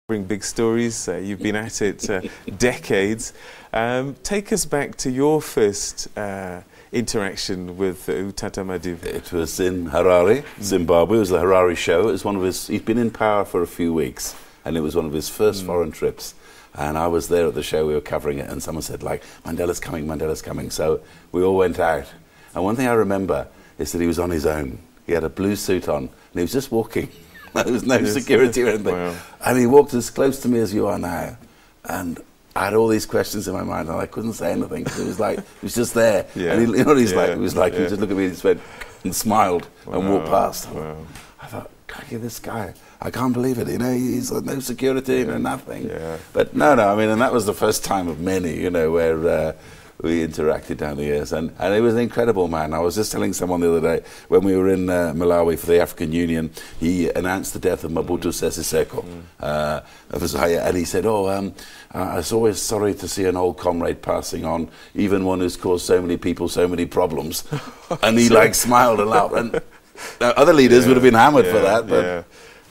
Bring big stories. You've been at it decades. Take us back to your first interaction with Tata Madiba. It was in Harare, Zimbabwe. It was the Harare show. It was one of his. He'd been in power for a few weeks, and it was one of his first foreign trips. And I was there at the show. We were covering it, and someone said, like, "Mandela's coming, Mandela's coming." So we all went out. And one thing I remember is that he was on his own. He had a blue suit on, and he was just walking. There was no security or anything. Wow. And he walked as close to me as you are now. And I had all these questions in my mind, and I couldn't say anything. It was like, he was just there. Yeah. And he, you know what he's like? It was like, he just looked at me and just went and smiled and walked past. Wow. I thought, crikey, this guy, I can't believe it. You know, he's got no security, no nothing. Yeah. But no, I mean, and that was the first time of many, you know, where we interacted down the years, and he was an incredible man. I was just telling someone the other day, when we were in Malawi for the African Union, he announced the death of Mobutu Sese Seko, and he said, I was always sorry to see an old comrade passing on, even one who's caused so many people so many problems. And he like smiled and laughed, and other leaders would have been hammered for that, but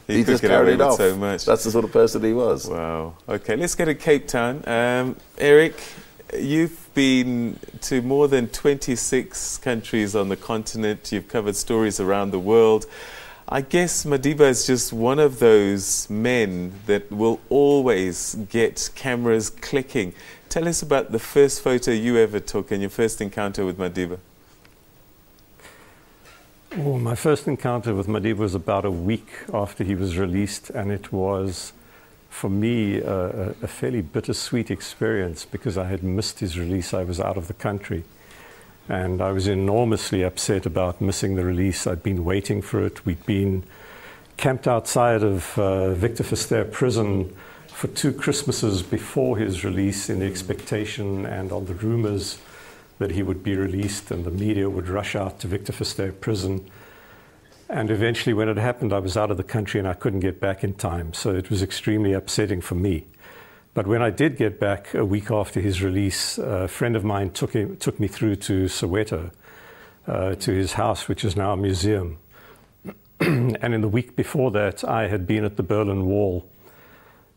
he just carried it off. So much. That's the sort of person he was. Wow. Okay, let's go to Cape Town. Eric, you've been to more than 26 countries on the continent. You've covered stories around the world. I guess Madiba is just one of those men that will always get cameras clicking. Tell us about the first photo you ever took and your first encounter with Madiba. Well, my first encounter with Madiba was about a week after he was released, and it was, for me, a fairly bittersweet experience because I had missed his release. I was out of the country, and I was enormously upset about missing the release. I'd been waiting for it. We'd been camped outside of Victor Verster prison for 2 Christmases before his release in the expectation and on the rumors that he would be released and the media would rush out to Victor Verster prison. And eventually, when it happened, I was out of the country and I couldn't get back in time. So it was extremely upsetting for me. But when I did get back a week after his release, a friend of mine took me through to Soweto, to his house, which is now a museum. And in the week before that, I had been at the Berlin Wall.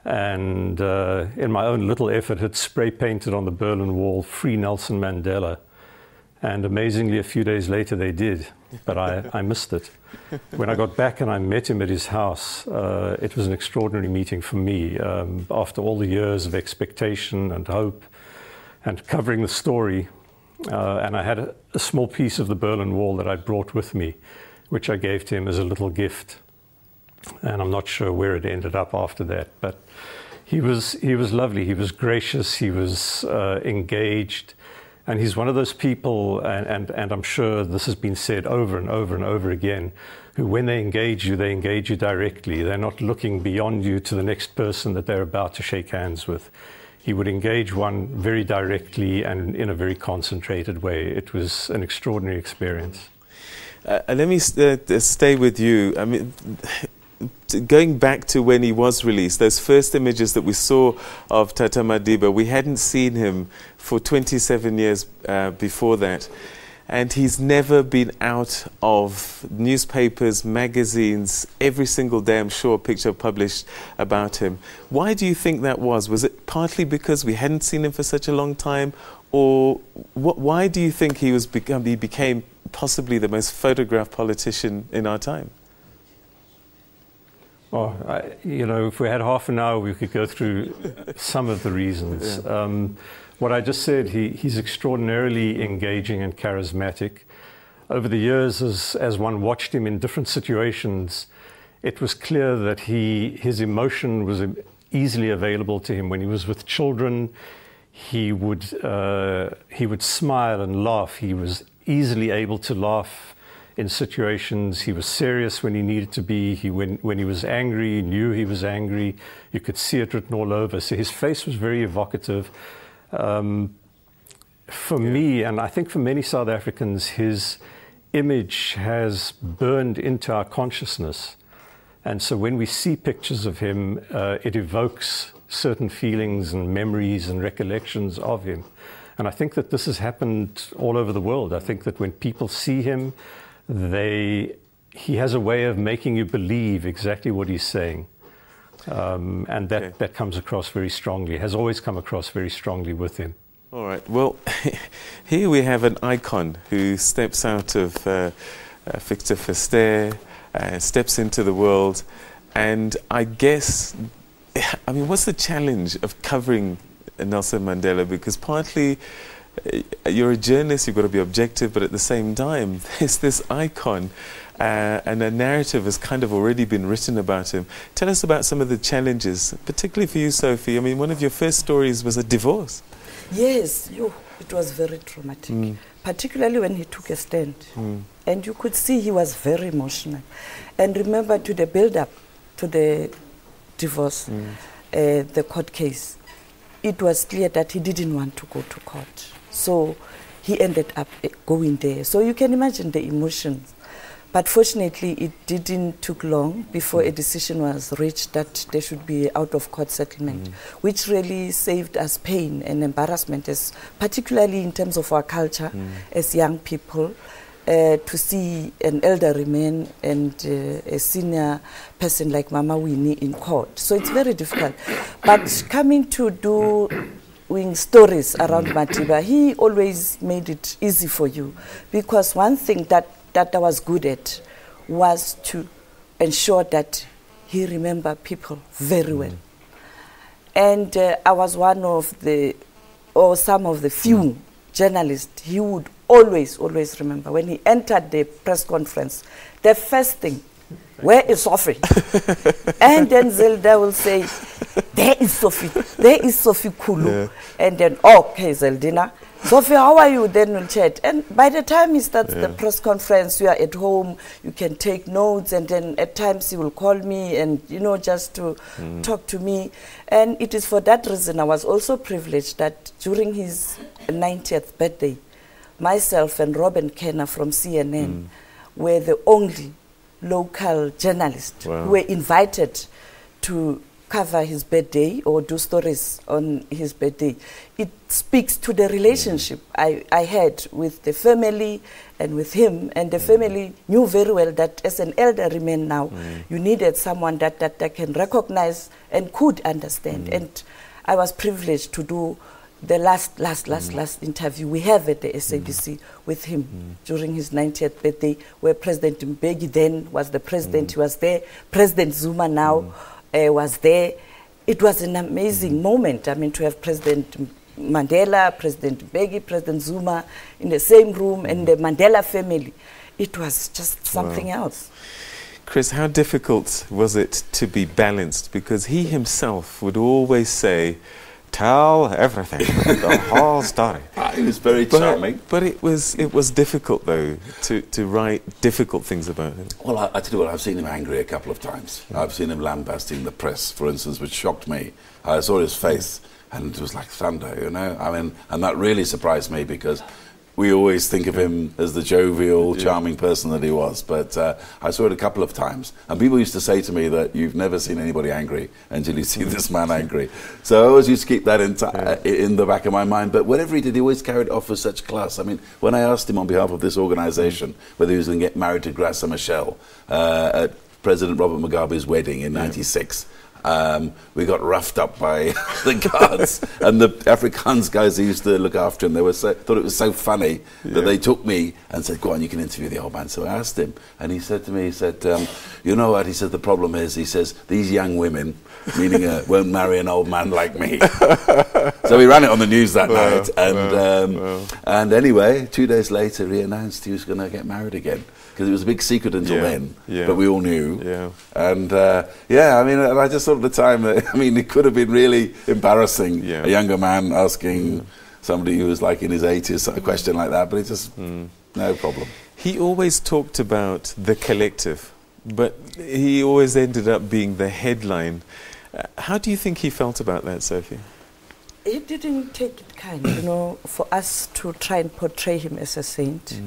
And in my own little effort, had spray painted on the Berlin Wall, "Free Nelson Mandela." And amazingly, a few days later, they did. But I missed it. When I got back and I met him at his house, it was an extraordinary meeting for me. After all the years of expectation and hope and covering the story, and I had a small piece of the Berlin Wall that I brought with me, which I gave to him as a little gift. And I'm not sure where it ended up after that, but he was lovely. He was gracious. He was engaged. And he's one of those people, and I'm sure this has been said over and over and over again, who when they engage you directly. They're not looking beyond you to the next person that they're about to shake hands with. He would engage one very directly and in a very concentrated way. It was an extraordinary experience. Let me stay with you. I mean, going back to when he was released, those first images that we saw of Tata Madiba, we hadn't seen him for 27 years before that. And he's never been out of newspapers, magazines, every single day, I'm sure, a picture published about him. Why do you think that was? Was it partly because we hadn't seen him for such a long time? Or why do you think he became possibly the most photographed politician in our time? Oh, you know, if we had half an hour, we could go through some of the reasons. Yeah. What I just said, he's extraordinarily engaging and charismatic. Over the years, as one watched him in different situations, it was clear that his emotion was easily available to him. When he was with children, he would smile and laugh. He was easily able to laugh in situations. He was serious when he needed to be. When he was angry, he knew he was angry. You could see it written all over. So his face was very evocative. For me, and I think for many South Africans, his image has burned into our consciousness. And so when we see pictures of him, it evokes certain feelings and memories and recollections of him. And I think that this has happened all over the world. I think that when people see him, he has a way of making you believe exactly what he's saying. And that comes across very strongly, has always come across very strongly with him. All right. Well, here we have an icon who steps out of Victor Verster, steps into the world. And I guess, I mean, what's the challenge of covering Nelson Mandela? Because partly you're a journalist, you've got to be objective, but at the same time, there's this icon and a narrative has kind of already been written about him. Tell us about some of the challenges, particularly for you, Sophie. I mean, one of your first stories was a divorce. Yes, it was very traumatic, particularly when he took a stand. And you could see he was very emotional. And remember, to the build-up to the divorce, the court case, it was clear that he didn't want to go to court. So he ended up going there. So you can imagine the emotions. But fortunately, it didn't take long before a decision was reached that there should be out-of-court settlement, which really saved us pain and embarrassment, particularly in terms of our culture as young people, to see an elderly man and a senior person like Mama Winnie in court. So it's very difficult. But coming to doing stories around Madiba, he always made it easy for you, because one thing that I was good at was to ensure that he remembered people very well. And I was one of some of the few journalists he would always remember. When he entered the press conference, the first thing, where is Sophie? And then Zelda will say, there is Sophie Kulu. Yeah. And then, okay, Zeldina. Sophie, how are you? Then we'll chat. And by the time he starts the press conference, you are at home, you can take notes, and then at times he will call me and, just to talk to me. And it is for that reason I was also privileged that during his 90th birthday, myself and Robin Kenner from CNN were the only local journalists who were invited to cover his birthday or do stories on his birthday. It speaks to the relationship I had with the family and with him, and the family knew very well that as an elderly man now, you needed someone that can recognize and could understand. And I was privileged to do the last interview we have at the SABC with him during his 90th birthday, where President Mbeki then was the president. He was there. President Zuma now was there. It was an amazing moment. I mean, to have President Mandela, President Mbeki, President Zuma in the same room, and the Mandela family. It was just something else. Chris, how difficult was it to be balanced? Because he himself would always say, tell everything, the whole story. He was very charming. But it was difficult, though, to write difficult things about him. Well, I tell you what, I've seen him angry a couple of times. I've seen him lambasting the press, for instance, which shocked me. I saw his face, and it was like thunder, I mean, and that really surprised me, because we always think of him as the jovial, charming person that he was. But I saw it a couple of times. And people used to say to me that you've never seen anybody angry until you see this man angry. So I always used to keep that in the back of my mind. But whatever he did, he always carried it off with such class. I mean, when I asked him on behalf of this organisation whether he was going to get married to Graça Machel at President Robert Mugabe's wedding in '96, we got roughed up by the guards, and the Afrikaans guys who used to look after him, thought it was so funny that they took me and said, go on, you can interview the old man. So I asked him, and he said to me, you know what, he said, the problem is, he says, these young women, meaning won't marry an old man like me. So we ran it on the news that night, and anyway, 2 days later, he announced he was going to get married again. Because it was a big secret until then, but we all knew. And I mean, and I just thought at the time that, I mean, it could have been really embarrassing, a younger man asking somebody who was like in his 80s a question like that, but it just, no problem. He always talked about the collective, but he always ended up being the headline. How do you think he felt about that, Sophie? He didn't take it kind, for us to try and portray him as a saint.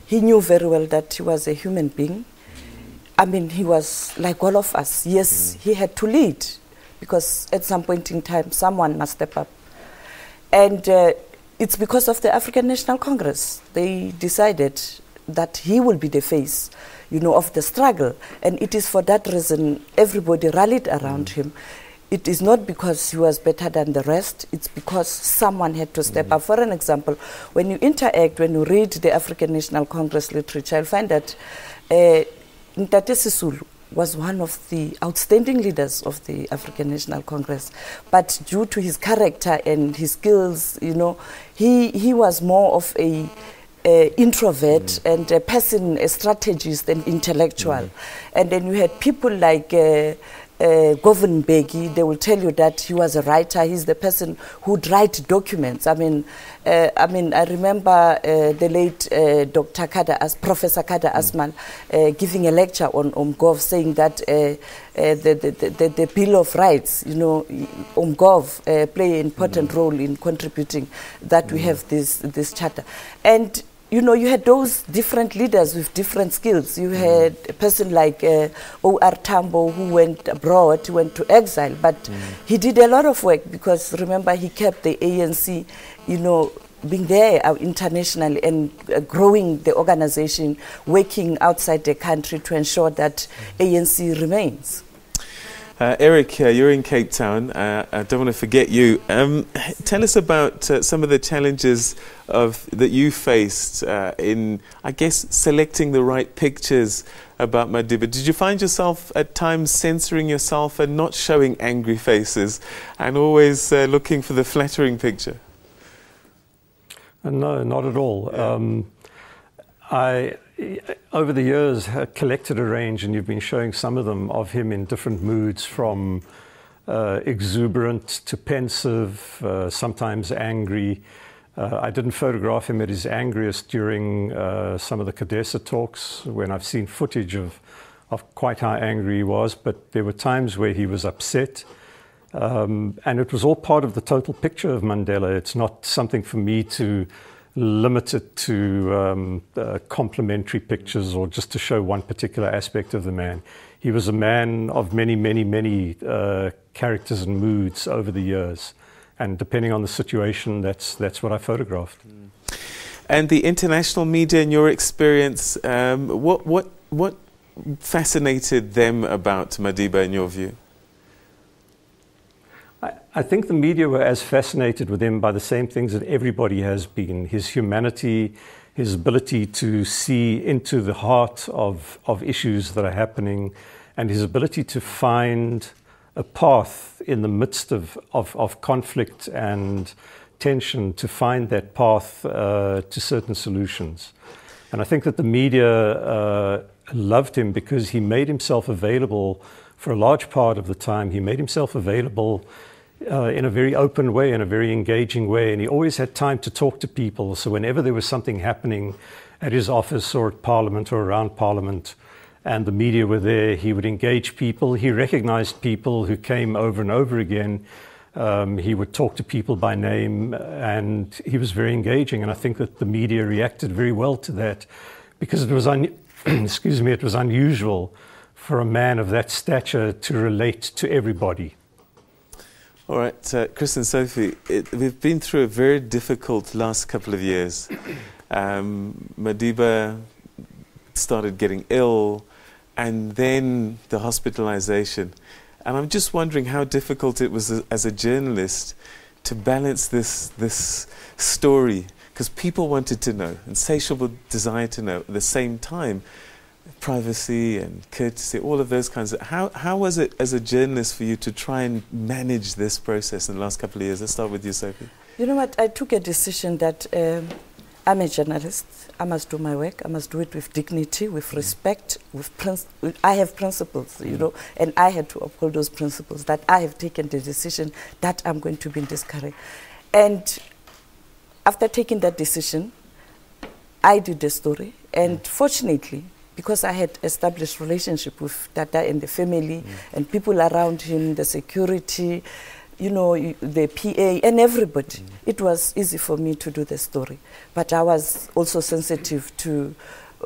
He knew very well that he was a human being. I mean, he was like all of us. Yes, he had to lead, because at some point in time, someone must step up. And it's because of the African National Congress. They decided that he will be the face, you know, of the struggle. And it is for that reason everybody rallied around him. It is not because he was better than the rest, it's because someone had to step up. For an example, when you interact, when you read the African National Congress literature, you'll find that Ntate Sisulu was one of the outstanding leaders of the African National Congress. But due to his character and his skills, you know, he was more of a introvert and a person, a strategist and intellectual. And then you had people like Govan Begi. They will tell you that he was a writer. He's the person who'd write documents. I remember the late Dr. Professor Kada Asmal giving a lecture on Umgov, saying that the Bill of Rights, you know, Umgov play an important role in contributing that we have this charter. And you know, you had those different leaders with different skills. You had a person like O.R. Tambo who went abroad, went to exile, but he did a lot of work because, remember, he kept the ANC, you know, being there internationally and growing the organization, working outside the country to ensure that ANC remains. Eric, you're in Cape Town. I don't want to forget you. Tell us about some of the challenges that you faced in, I guess, selecting the right pictures about Madiba. Did you find yourself at times censoring yourself and not showing angry faces and always looking for the flattering picture? No, not at all. I, over the years, collected a range, and you've been showing some of them, of him in different moods, from exuberant to pensive, sometimes angry. I didn't photograph him at his angriest during some of the Cadesa talks, when I've seen footage of quite how angry he was, but there were times where he was upset. And it was all part of the total picture of Mandela. It's not something for me to limit it to complimentary pictures or just to show one particular aspect of the man. He was a man of many, many, many characters and moods over the years. And depending on the situation, that's what I photographed. And the international media, in your experience, what fascinated them about Madiba, in your view? I think the media were as fascinated with him by the same things that everybody has been. His humanity, his ability to see into the heart of issues that are happening, and his ability to find a path in the midst of conflict and tension, to find that path to certain solutions. And I think that the media loved him because he made himself available for a large part of the time. He made himself available in a very open way, in a very engaging way, and he always had time to talk to people. So whenever there was something happening at his office or at Parliament or around Parliament and the media were there, he would engage people. He recognized people who came over and over again. He would talk to people by name, and he was very engaging. And I think that the media reacted very well to that because it was it was unusual for a man of that stature to relate to everybody. All right, Chris and Sophie, we've been through a very difficult last couple of years. Madiba started getting ill, and then the hospitalization. And I'm just wondering how difficult it was as a journalist to balance this story, because people wanted to know, insatiable desire to know, at the same time, privacy and courtesy, all of those kinds of... How was it as a journalist for you to try and manage this process in the last couple of years? Let's start with you, Sophie. You know what, I took a decision that I'm a journalist. I must do my work. I must do it with dignity, with respect, I have principles, you know, and I had to uphold those principles, that I have taken the decision that I'm going to be in this career. And after taking that decision, I did the story, and fortunately, because I had established relationship with Tata and the family and people around him, the security, you know, the PA and everybody, it was easy for me to do the story. But I was also sensitive to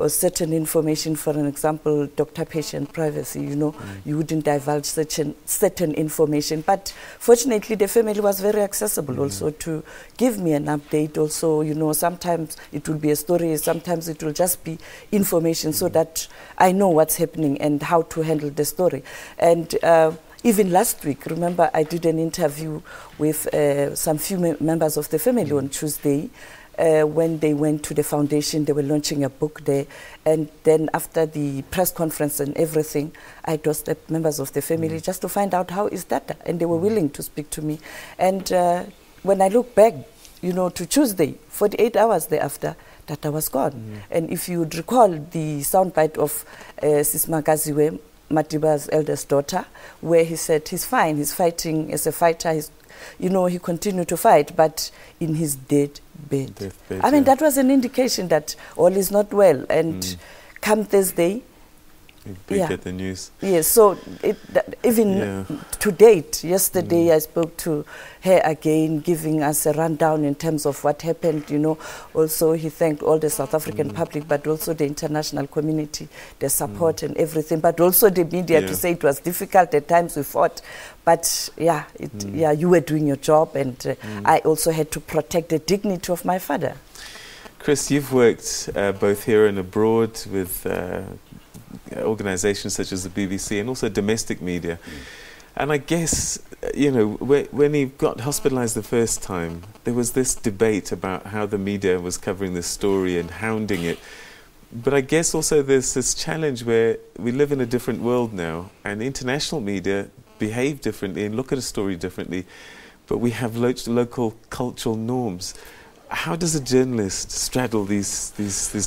or certain information, for an example, doctor-patient privacy, you know, you wouldn't divulge certain information. But fortunately, the family was very accessible also to give me an update. Also, you know, sometimes it will be a story, sometimes it will just be information so that I know what's happening and how to handle the story. And even last week, remember, I did an interview with some few members of the family on Tuesday. When they went to the foundation, they were launching a book there. And then after the press conference and everything, I doorstepped members of the family just to find out how is Dada. And they were willing to speak to me. And when I look back, you know, to Tuesday, 48 hours thereafter, Dada was gone. And if you would recall the soundbite of Sisma Gaziwe, Madiba's eldest daughter, where he said he's fine, he's fighting as a fighter, you know, he continued to fight, but in his dead bed. I mean, that was an indication that all is not well. And come Thursday, we get the news. Yes, so even to date, yesterday I spoke to her again, giving us a rundown in terms of what happened, you know. Also, he thanked all the South African public, but also the international community, the support and everything, but also the media to say it was difficult, at times we fought. But yeah, you were doing your job, and I also had to protect the dignity of my father. Chris, you've worked both here and abroad with organizations such as the BBC and also domestic media. And I guess, you know, when he got hospitalized the first time, there was this debate about how the media was covering this story and hounding it. But I guess also there's this challenge where we live in a different world now, and international media behave differently and look at a story differently, but we have local cultural norms. How does a journalist straddle these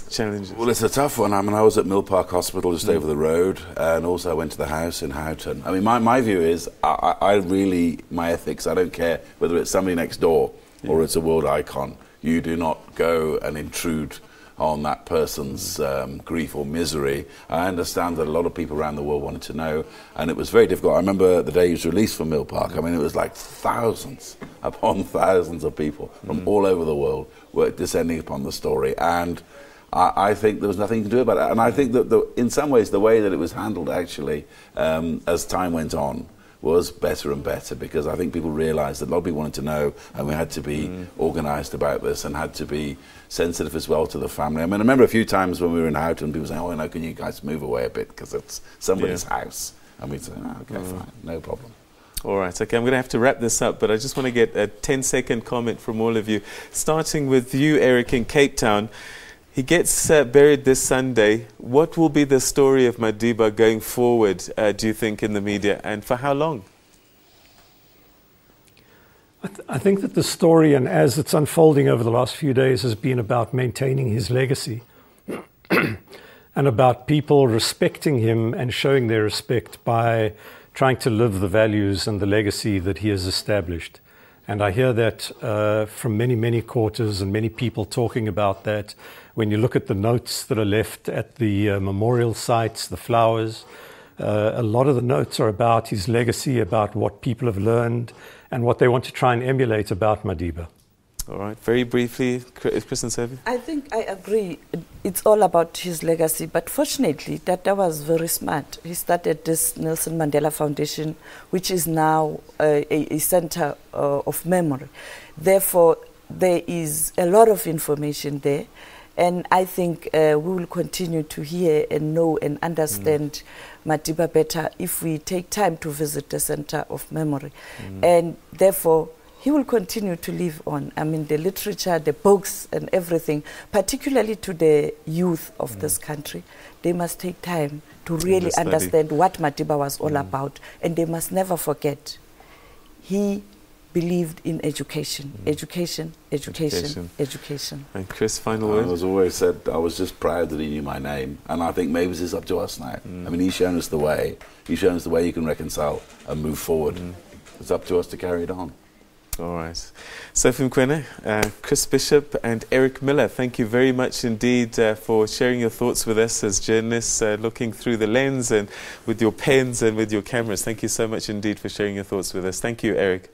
challenges? Well, it's a tough one. I mean, I was at Mill Park Hospital just over the road, and also I went to the house in Houghton. I mean, my view is, I really, my ethics, I don't care whether it's somebody next door or it's a world icon. You do not go and intrude on that person's grief or misery. I understand that a lot of people around the world wanted to know, and it was very difficult. I remember the day he was released from Mill Park. I mean, it was like thousands upon thousands of people from all over the world were descending upon the story, and I think there was nothing you can do about it. And I think that in some ways the way that it was handled actually as time went on was better and better, because I think people realised that a lot of people wanted to know, and we had to be organised about this and had to be sensitive as well to the family. I mean, I remember a few times when we were in Houghton, people saying, "Oh, no, can you guys move away a bit because it's somebody's house?" And we'd say, "Oh, okay, fine, no problem." All right, okay, I'm going to have to wrap this up, but I just want to get a 10-second comment from all of you, starting with you, Eric, in Cape Town. He gets buried this Sunday. What will be the story of Madiba going forward, do you think, in the media, and for how long? I think that the story, and as it's unfolding over the last few days, has been about maintaining his legacy and about people respecting him and showing their respect by trying to live the values and the legacy that he has established. And I hear that from many, many quarters and many people talking about that. When you look at the notes that are left at the memorial sites, the flowers, a lot of the notes are about his legacy, about what people have learned and what they want to try and emulate about Madiba. All right, very briefly, Chris and Sophie. I think I agree. It's all about his legacy, but fortunately, Dada was very smart. He started this Nelson Mandela Foundation, which is now a center of memory. Therefore, there is a lot of information there, and I think we will continue to hear and know and understand Madiba better if we take time to visit the center of memory. And therefore, he will continue to live on. I mean, the literature, the books and everything, particularly to the youth of this country, they must take time to really understand what Madiba was all about, and they must never forget. He believed in education, education. And Chris, final word? I was always said, I was just proud that he knew my name, and I think maybe it's up to us now. I mean, he's shown us the way. He's shown us the way you can reconcile and move forward. It's up to us to carry it on. All right. Sophie Mkwene, Chris Bishop and Eric Miller, thank you very much indeed for sharing your thoughts with us as journalists, looking through the lens and with your pens and with your cameras. Thank you so much indeed for sharing your thoughts with us. Thank you, Eric.